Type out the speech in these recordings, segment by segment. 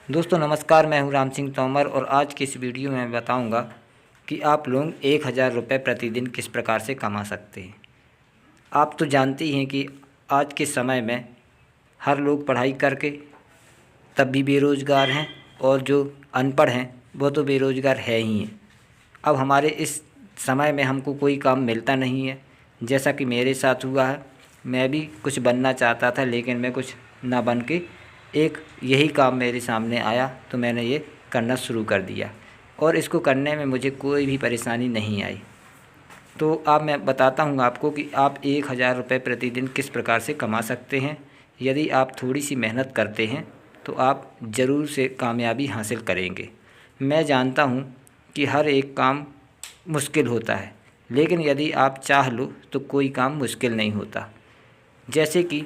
दोस्तों नमस्कार, मैं हूं राम सिंह तोमर और आज की इस वीडियो में मैं बताऊंगा कि आप लोग 1000 रुपये प्रतिदिन किस प्रकार से कमा सकते हैं। आप तो जानते ही हैं कि आज के समय में हर लोग पढ़ाई करके तब भी बेरोज़गार हैं और जो अनपढ़ हैं वो तो बेरोज़गार है ही हैं। अब हमारे इस समय में हमको कोई काम मिलता नहीं है, जैसा कि मेरे साथ हुआ है। मैं भी कुछ बनना चाहता था लेकिन मैं कुछ ना बन के एक यही काम मेरे सामने आया तो मैंने ये करना शुरू कर दिया और इसको करने में मुझे कोई भी परेशानी नहीं आई। तो अब मैं बताता हूँ आपको कि आप 1000 रुपये प्रतिदिन किस प्रकार से कमा सकते हैं। यदि आप थोड़ी सी मेहनत करते हैं तो आप ज़रूर से कामयाबी हासिल करेंगे। मैं जानता हूँ कि हर एक काम मुश्किल होता है, लेकिन यदि आप चाह लो तो कोई काम मुश्किल नहीं होता। जैसे कि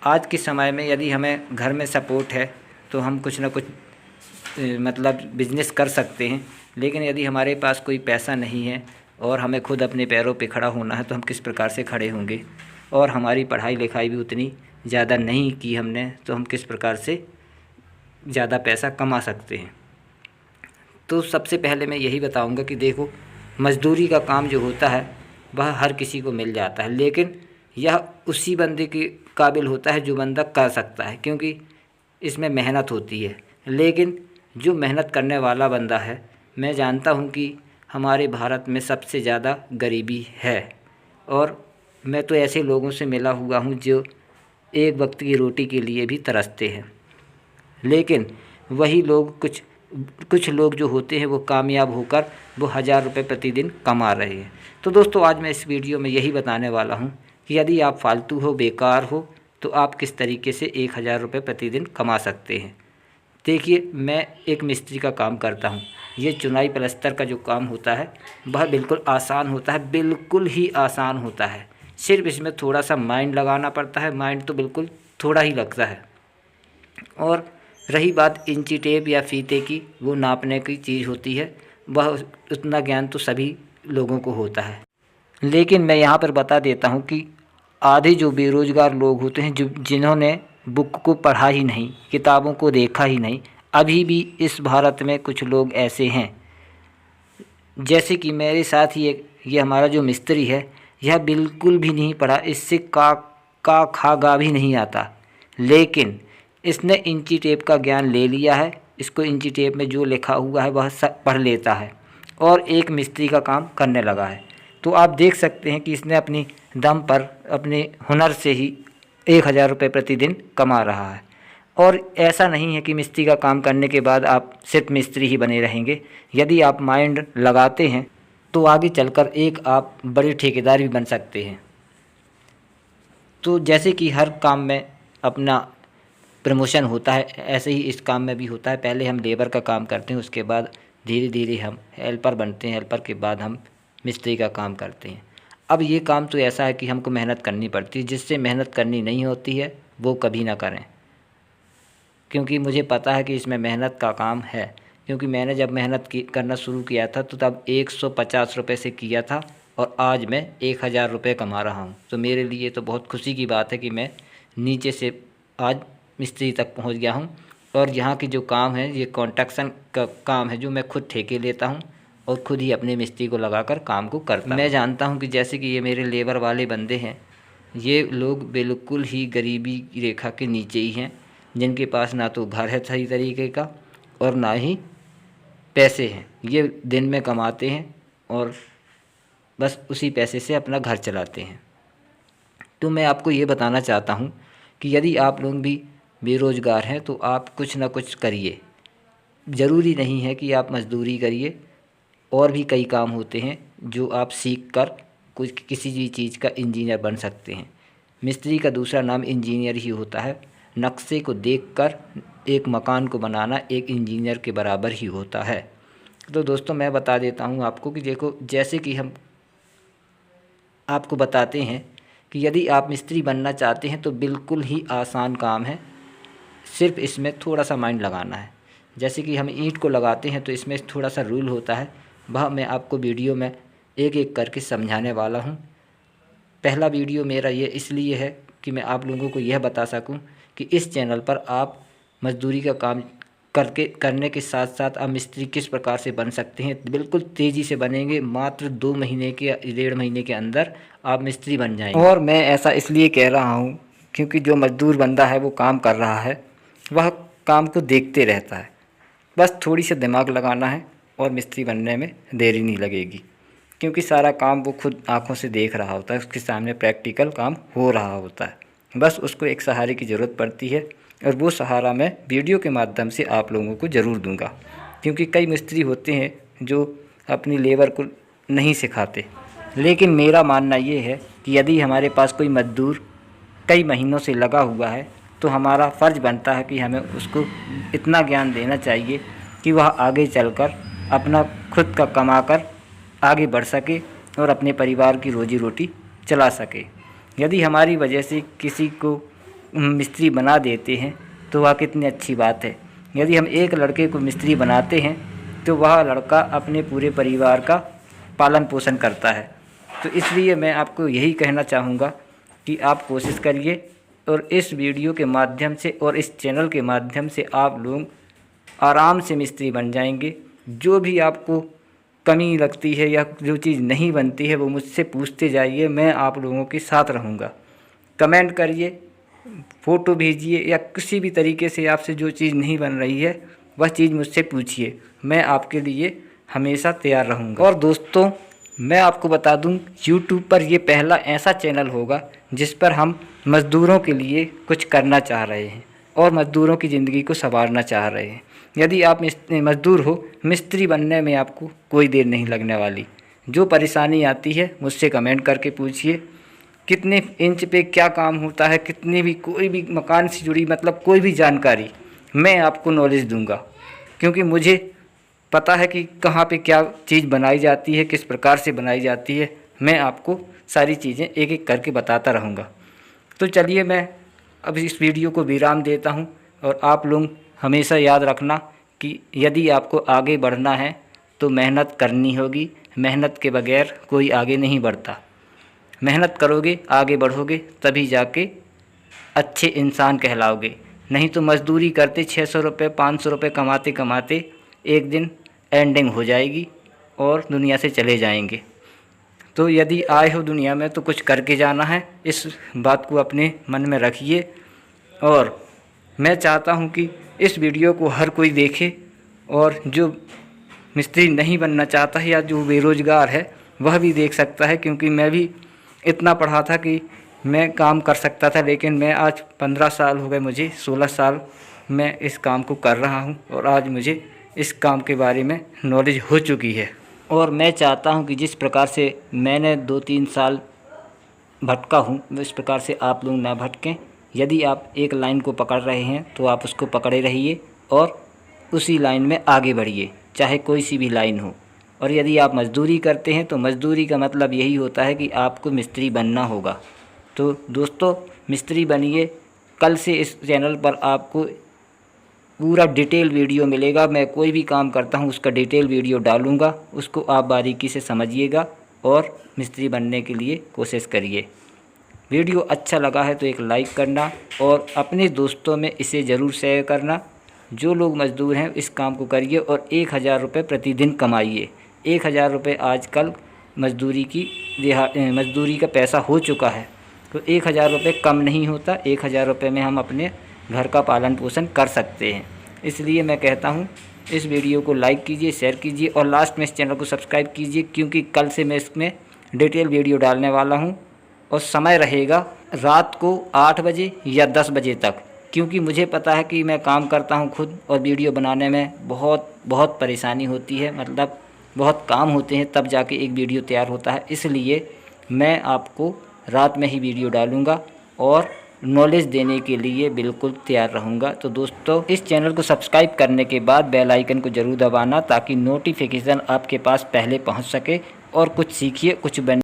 आज के समय में यदि हमें घर में सपोर्ट है तो हम कुछ ना कुछ मतलब बिज़नेस कर सकते हैं, लेकिन यदि हमारे पास कोई पैसा नहीं है और हमें खुद अपने पैरों पे खड़ा होना है तो हम किस प्रकार से खड़े होंगे। और हमारी पढ़ाई लिखाई भी उतनी ज़्यादा नहीं की हमने, तो हम किस प्रकार से ज़्यादा पैसा कमा सकते हैं। तो सबसे पहले मैं यही बताऊंगा कि देखो, मज़दूरी का काम जो होता है वह हर किसी को मिल जाता है, लेकिन यह उसी बंदे के काबिल होता है जो बंदा कर सकता है, क्योंकि इसमें मेहनत होती है। लेकिन जो मेहनत करने वाला बंदा है, मैं जानता हूँ कि हमारे भारत में सबसे ज़्यादा गरीबी है और मैं तो ऐसे लोगों से मिला हुआ हूँ जो एक वक्त की रोटी के लिए भी तरसते हैं। लेकिन वही लोग कुछ लोग जो होते हैं वो कामयाब होकर वो 1000 रुपये प्रतिदिन कमा रहे हैं। तो दोस्तों आज मैं इस वीडियो में यही बताने वाला हूँ कि यदि आप फालतू हो, बेकार हो, तो आप किस तरीके से 1000 रुपये प्रतिदिन कमा सकते हैं। देखिए, मैं एक मिस्त्री का काम करता हूँ। ये चुनाई प्लस्तर का जो काम होता है वह बिल्कुल आसान होता है, बिल्कुल ही आसान होता है। सिर्फ इसमें थोड़ा सा माइंड लगाना पड़ता है, माइंड तो बिल्कुल थोड़ा ही लगता है। और रही बात इंची टेप या फीते की, वो नापने की चीज़ होती है, वह उतना ज्ञान तो सभी लोगों को होता है। लेकिन मैं यहाँ पर बता देता हूँ कि आधे जो बेरोज़गार लोग होते हैं, जो जिन्होंने बुक को पढ़ा ही नहीं, किताबों को देखा ही नहीं, अभी भी इस भारत में कुछ लोग ऐसे हैं। जैसे कि मेरे साथ ही एक ये हमारा जो मिस्त्री है, यह बिल्कुल भी नहीं पढ़ा, इससे का खा गा भी नहीं आता, लेकिन इसने इंची टेप का ज्ञान ले लिया है। इसको इंची टेप में जो लिखा हुआ है वह सब पढ़ लेता है और एक मिस्त्री का काम करने लगा है। तो आप देख सकते हैं कि इसने अपनी दम पर, अपने हुनर से ही 1000 रुपये प्रतिदिन कमा रहा है। और ऐसा नहीं है कि मिस्त्री का काम करने के बाद आप सिर्फ मिस्त्री ही बने रहेंगे। यदि आप माइंड लगाते हैं तो आगे चलकर एक आप बड़े ठेकेदार भी बन सकते हैं। तो जैसे कि हर काम में अपना प्रमोशन होता है, ऐसे ही इस काम में भी होता है। पहले हम लेबर का काम करते हैं, उसके बाद धीरे धीरे हम हेल्पर बनते हैं, हेल्पर के बाद हम मिस्त्री का काम करते हैं। अब ये काम तो ऐसा है कि हमको मेहनत करनी पड़ती है, जिससे मेहनत करनी नहीं होती है वो कभी ना करें, क्योंकि मुझे पता है कि इसमें मेहनत का काम है। क्योंकि मैंने जब मेहनत करना शुरू किया था तो तब 150 रुपये से किया था और आज मैं 1000 रुपये कमा रहा हूँ। तो मेरे लिए तो बहुत खुशी की बात है कि मैं नीचे से आज मिस्त्री तक पहुँच गया हूँ। और यहाँ की जो काम है, ये कॉन्ट्रैक्शन का काम है जो मैं खुद ठेके लेता हूँ और खुद ही अपने मिस्त्री को लगाकर काम को करता हूँ। मैं जानता हूँ कि जैसे कि ये मेरे लेबर वाले बंदे हैं, ये लोग बिल्कुल ही गरीबी की रेखा के नीचे ही हैं, जिनके पास ना तो घर है सही तरीके का और ना ही पैसे हैं। ये दिन में कमाते हैं और बस उसी पैसे से अपना घर चलाते हैं। तो मैं आपको ये बताना चाहता हूँ कि यदि आप लोग भी बेरोज़गार हैं तो आप कुछ ना कुछ करिए। ज़रूरी नहीं है कि आप मज़दूरी करिए, और भी कई काम होते हैं जो आप सीख कर कुछ किसी भी चीज़ का इंजीनियर बन सकते हैं। मिस्त्री का दूसरा नाम इंजीनियर ही होता है। नक्शे को देखकर एक मकान को बनाना एक इंजीनियर के बराबर ही होता है। तो दोस्तों मैं बता देता हूँ आपको कि देखो, जैसे कि हम आपको बताते हैं कि यदि आप मिस्त्री बनना चाहते हैं तो बिल्कुल ही आसान काम है, सिर्फ इसमें थोड़ा सा माइंड लगाना है। जैसे कि हम ईंट को लगाते हैं तो इसमें थोड़ा सा रूल होता है, वह मैं आपको वीडियो में एक एक करके समझाने वाला हूँ। पहला वीडियो मेरा ये इसलिए है कि मैं आप लोगों को यह बता सकूं कि इस चैनल पर आप मज़दूरी का काम करने के साथ साथ आप मिस्त्री किस प्रकार से बन सकते हैं। बिल्कुल तेज़ी से बनेंगे, मात्र 2 महीने के 1.5 महीने के अंदर आप मिस्त्री बन जाएंगे। और मैं ऐसा इसलिए कह रहा हूँ क्योंकि जो मज़दूर बंदा है वो काम कर रहा है, वह काम को देखते रहता है। बस थोड़ी सी दिमाग लगाना है और मिस्त्री बनने में देरी नहीं लगेगी, क्योंकि सारा काम वो खुद आँखों से देख रहा होता है, उसके सामने प्रैक्टिकल काम हो रहा होता है। बस उसको एक सहारे की ज़रूरत पड़ती है, और वो सहारा मैं वीडियो के माध्यम से आप लोगों को ज़रूर दूंगा, क्योंकि कई मिस्त्री होते हैं जो अपनी लेबर को नहीं सिखाते। लेकिन मेरा मानना ये है कि यदि हमारे पास कोई मज़दूर कई महीनों से लगा हुआ है तो हमारा फ़र्ज़ बनता है कि हमें उसको इतना ज्ञान देना चाहिए कि वह आगे चलकर अपना खुद का कमाकर आगे बढ़ सके और अपने परिवार की रोजी रोटी चला सके। यदि हमारी वजह से किसी को मिस्त्री बना देते हैं तो वह कितनी अच्छी बात है। यदि हम एक लड़के को मिस्त्री बनाते हैं तो वह लड़का अपने पूरे परिवार का पालन पोषण करता है। तो इसलिए मैं आपको यही कहना चाहूँगा कि आप कोशिश करिए, और इस वीडियो के माध्यम से और इस चैनल के माध्यम से आप लोग आराम से मिस्त्री बन जाएंगे। जो भी आपको कमी लगती है या जो चीज़ नहीं बनती है वो मुझसे पूछते जाइए, मैं आप लोगों के साथ रहूँगा। कमेंट करिए, फ़ोटो भेजिए, या किसी भी तरीके से आपसे जो चीज़ नहीं बन रही है वह चीज़ मुझसे पूछिए, मैं आपके लिए हमेशा तैयार रहूँगा। और दोस्तों, मैं आपको बता दूं, YouTube पर ये पहला ऐसा चैनल होगा जिस पर हम मज़दूरों के लिए कुछ करना चाह रहे हैं और मज़दूरों की ज़िंदगी को संवारना चाह रहे हैं। यदि आप मज़दूर हो, मिस्त्री बनने में आपको कोई देर नहीं लगने वाली। जो परेशानी आती है मुझसे कमेंट करके पूछिए, कितने इंच पे क्या काम होता है, कितने भी कोई भी मकान से जुड़ी मतलब कोई भी जानकारी मैं आपको नॉलेज दूंगा, क्योंकि मुझे पता है कि कहाँ पे क्या चीज़ बनाई जाती है, किस प्रकार से बनाई जाती है। मैं आपको सारी चीज़ें एक एक करके बताता रहूँगा। तो चलिए, मैं अब इस वीडियो को विराम देता हूँ, और आप लोग हमेशा याद रखना कि यदि आपको आगे बढ़ना है तो मेहनत करनी होगी। मेहनत के बगैर कोई आगे नहीं बढ़ता। मेहनत करोगे, आगे बढ़ोगे, तभी जाके अच्छे इंसान कहलाओगे। नहीं तो मज़दूरी करते 600 रुपये 500 रुपये कमाते कमाते एक दिन एंडिंग हो जाएगी और दुनिया से चले जाएंगे। तो यदि आए हो दुनिया में तो कुछ करके जाना है, इस बात को अपने मन में रखिए। और मैं चाहता हूं कि इस वीडियो को हर कोई देखे, और जो मिस्त्री नहीं बनना चाहता है या जो बेरोज़गार है वह भी देख सकता है, क्योंकि मैं भी इतना पढ़ा था कि मैं काम कर सकता था, लेकिन मैं आज 15 साल हो गए, मुझे 16 साल मैं इस काम को कर रहा हूं, और आज मुझे इस काम के बारे में नॉलेज हो चुकी है। और मैं चाहता हूं कि जिस प्रकार से मैंने 2-3 साल भटका हूं, इस प्रकार से आप लोग ना भटकें। यदि आप एक लाइन को पकड़ रहे हैं तो आप उसको पकड़े रहिए और उसी लाइन में आगे बढ़िए, चाहे कोई सी भी लाइन हो। और यदि आप मज़दूरी करते हैं तो मज़दूरी का मतलब यही होता है कि आपको मिस्त्री बनना होगा। तो दोस्तों, मिस्त्री बनिए। कल से इस चैनल पर आपको पूरा डिटेल वीडियो मिलेगा। मैं कोई भी काम करता हूं उसका डिटेल वीडियो डालूंगा, उसको आप बारीकी से समझिएगा और मिस्त्री बनने के लिए कोशिश करिए। वीडियो अच्छा लगा है तो एक लाइक करना और अपने दोस्तों में इसे ज़रूर शेयर करना। जो लोग मज़दूर हैं इस काम को करिए और 1000 रुपये प्रतिदिन कमाइए। 1000 रुपये आजकल मज़दूरी का पैसा हो चुका है, तो 1000 रुपये कम नहीं होता। 1000 रुपये में हम अपने घर का पालन पोषण कर सकते हैं। इसलिए मैं कहता हूँ, इस वीडियो को लाइक कीजिए, शेयर कीजिए और लास्ट में इस चैनल को सब्सक्राइब कीजिए, क्योंकि कल से मैं इसमें डिटेल वीडियो डालने वाला हूँ। और समय रहेगा रात को 8 बजे या 10 बजे तक, क्योंकि मुझे पता है कि मैं काम करता हूँ खुद और वीडियो बनाने में बहुत परेशानी होती है, मतलब बहुत काम होते हैं, तब जाके एक वीडियो तैयार होता है। इसलिए मैं आपको रात में ही वीडियो डालूँगा और नॉलेज देने के लिए बिल्कुल तैयार रहूँगा। तो दोस्तों, इस चैनल को सब्सक्राइब करने के बाद बेल आइकन को ज़रूर दबाना, ताकि नोटिफिकेशन आपके पास पहले पहुँच सके और कुछ सीखिए, कुछ बने।